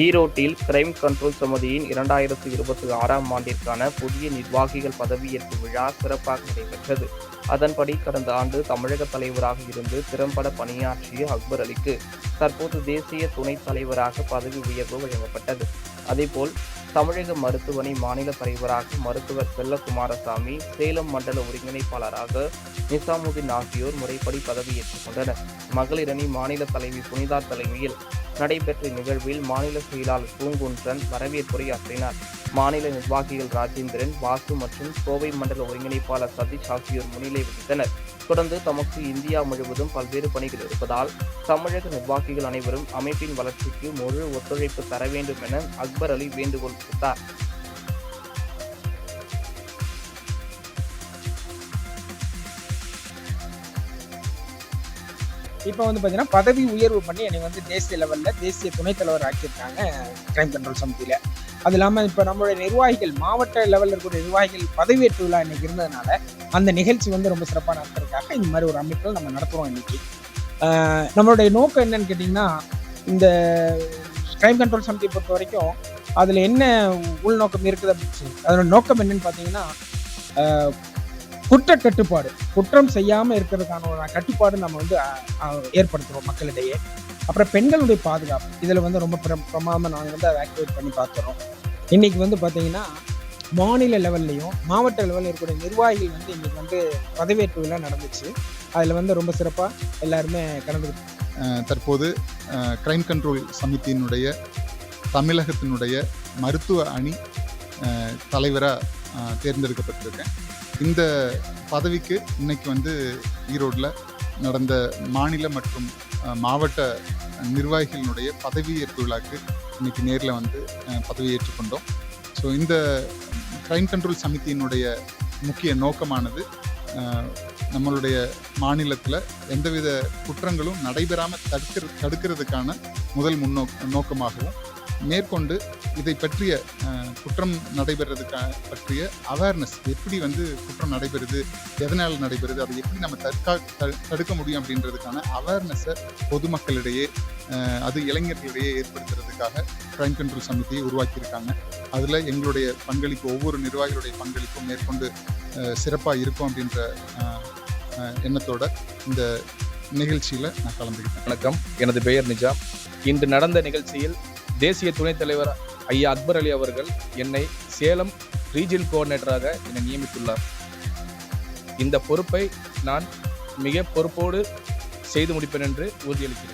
ஈரோட்டில் crime control சமிதியின் 2026ஆம் ஆண்டிற்கான புதிய நிர்வாகிகள் பதவியேற்பு விழா சிறப்பாக நடைபெற்றது. அதன்படி கடந்த ஆண்டு தமிழக தலைவராக இருந்து திறம்பட பணியாற்றிய அக்பர் அலிக்கு தற்போது தேசிய துணைத் தலைவராக பதவி உயர்வு வழங்கப்பட்டது. அதேபோல் தமிழக மருத்துவமனை மாநில தலைவராக மருத்துவர் செல்லகுமாரசாமி, சேலம் மண்டல ஒருங்கிணைப்பாளராக நிசாமுதீன் ஆகியோர் முறைப்படி பதவியேற்றுக் கொண்டனர். மகளிரணி மாநில தலைவி புனிதா தலைமையில் நடைபெற்ற நிகழ்வில் மாநில செயலாளர் பூங்குன்றன் வரவேற்புரையாற்றினார். மாநில நிர்வாகிகள் ராஜேந்திரன், வாசு மற்றும் கோவை மண்டல ஒருங்கிணைப்பாளர் சதீஷ் ஆகியோர் முன்னிலை வகித்தனர். தொடர்ந்து தமக்கு இந்தியா முழுவதும் பல்வேறு பணிகள் இருப்பதால் தமிழக நிர்வாகிகள் அனைவரும் அமைப்பின் வளர்ச்சிக்கு முழு ஒத்துழைப்பு தர வேண்டும் என அக்பர் அலி வேண்டுகோள் விடுத்தார். இப்போ பார்த்தீங்கன்னா பதவி உயர்வு பண்ணி என்னை தேசிய லெவலில் தேசிய துணைத் தலைவர் ஆக்கியிருக்காங்க கிரைம் கண்ட்ரோல் சமிதியில். அது இல்லாமல் இப்போ நம்மளுடைய நிர்வாகிகள் மாவட்ட லெவலில் இருக்கக்கூடிய நிர்வாகிகள் பதவியேற்பு விழா இன்னைக்கு இருந்ததுனால அந்த நிகழ்ச்சி ரொம்ப சிறப்பாக நடத்துறதுக்காக இந்த மாதிரி ஒரு அமைப்பில் நம்ம நடத்துகிறோம் இன்னைக்கு. நம்மளுடைய நோக்கம் என்னன்னு கேட்டிங்கன்னா, இந்த கிரைம் கண்ட்ரோல் சமிதியை பொறுத்த வரைக்கும் அதில் என்ன உள்நோக்கம் இருக்குது அப்படின்னு அதோட நோக்கம் என்னன்னு பார்த்தீங்கன்னா, குற்ற கட்டுப்பாடு, குற்றம் செய்யாமல் இருக்கிறதுக்கான ஒரு கட்டுப்பாடு நம்ம ஏற்படுத்துகிறோம் மக்களிடையே. அப்புறம் பெண்களுடைய பாதுகாப்பு இதில் ரொம்ப பிரமாதமாக நாங்கள் அதை ஆக்டிவேட் பண்ணி பார்த்துறோம். இன்னைக்கு பார்த்தீங்கன்னா மாநில லெவல்லையும் மாவட்ட லெவலில் இருக்கக்கூடிய நிர்வாகிகள் இன்னைக்கு பதவியேற்பு விழா நடந்துச்சு. அதில் ரொம்ப சிறப்பாக எல்லாருமே கலந்துக்கிட்டோம். தற்போது கிரைம் கண்ட்ரோல் சமிதியினுடைய தமிழகத்தினுடைய மருத்துவ அணி தலைவராக தேர்ந்தெடுக்கப்பட்டிருக்கேன். இந்த பதவிக்கு இன்னைக்கு ஈரோட்டில் நடந்த மாநில மற்றும் மாவட்ட நிர்வாகிகளினுடைய பதவியேற்பு விழாக்கு இன்னைக்கு நேரில் பதவியேற்றுக்கொண்டோம். ஸோ இந்த கிரைம் கண்ட்ரோல் சமிதியினுடைய முக்கிய நோக்கமானது நம்மளுடைய மாநிலத்தில் எந்தவித குற்றங்களும் நடைபெறாமல் தடுக்கிறதுக்கான முதல் நோக்கமாகவும், மேற்கொண்டு இதை பற்றிய குற்றம் பற்றிய அவேர்னஸ், எப்படி குற்றம் நடைபெறுது, எதனால் நடைபெறுது, அதை எப்படி நம்ம தடுக்க முடியும் அப்படின்றதுக்கான அவேர்னஸை பொதுமக்களிடையே, அது இளைஞர்களிடையே ஏற்படுத்துறதுக்காக கிரைம் கண்ட்ரோல் சமிதியை உருவாக்கியிருக்காங்க. அதில் எங்களுடைய பங்களிப்பு, ஒவ்வொரு நிர்வாகிகளுடைய பங்களிப்பும் மேற்கொண்டு சிறப்பாக இருக்கும் அப்படின்ற எண்ணத்தோட இந்த நிகழ்ச்சியில் நான் கலந்துக்கிட்டேன். வணக்கம், எனது பெயர் நிஜாம். இன்று நடந்த நிகழ்ச்சியில் தேசிய துணைத் தலைவர் ஐயா அக்பர் அலி அவர்கள் என்னை சேலம் ரீஜியல் கோஆர்டினேட்டராக என்னை நியமித்துள்ளார். இந்த பொறுப்பை நான் மிக பொறுப்போடு செய்து முடிப்பேன் என்று உறுதியளிக்கிறேன்.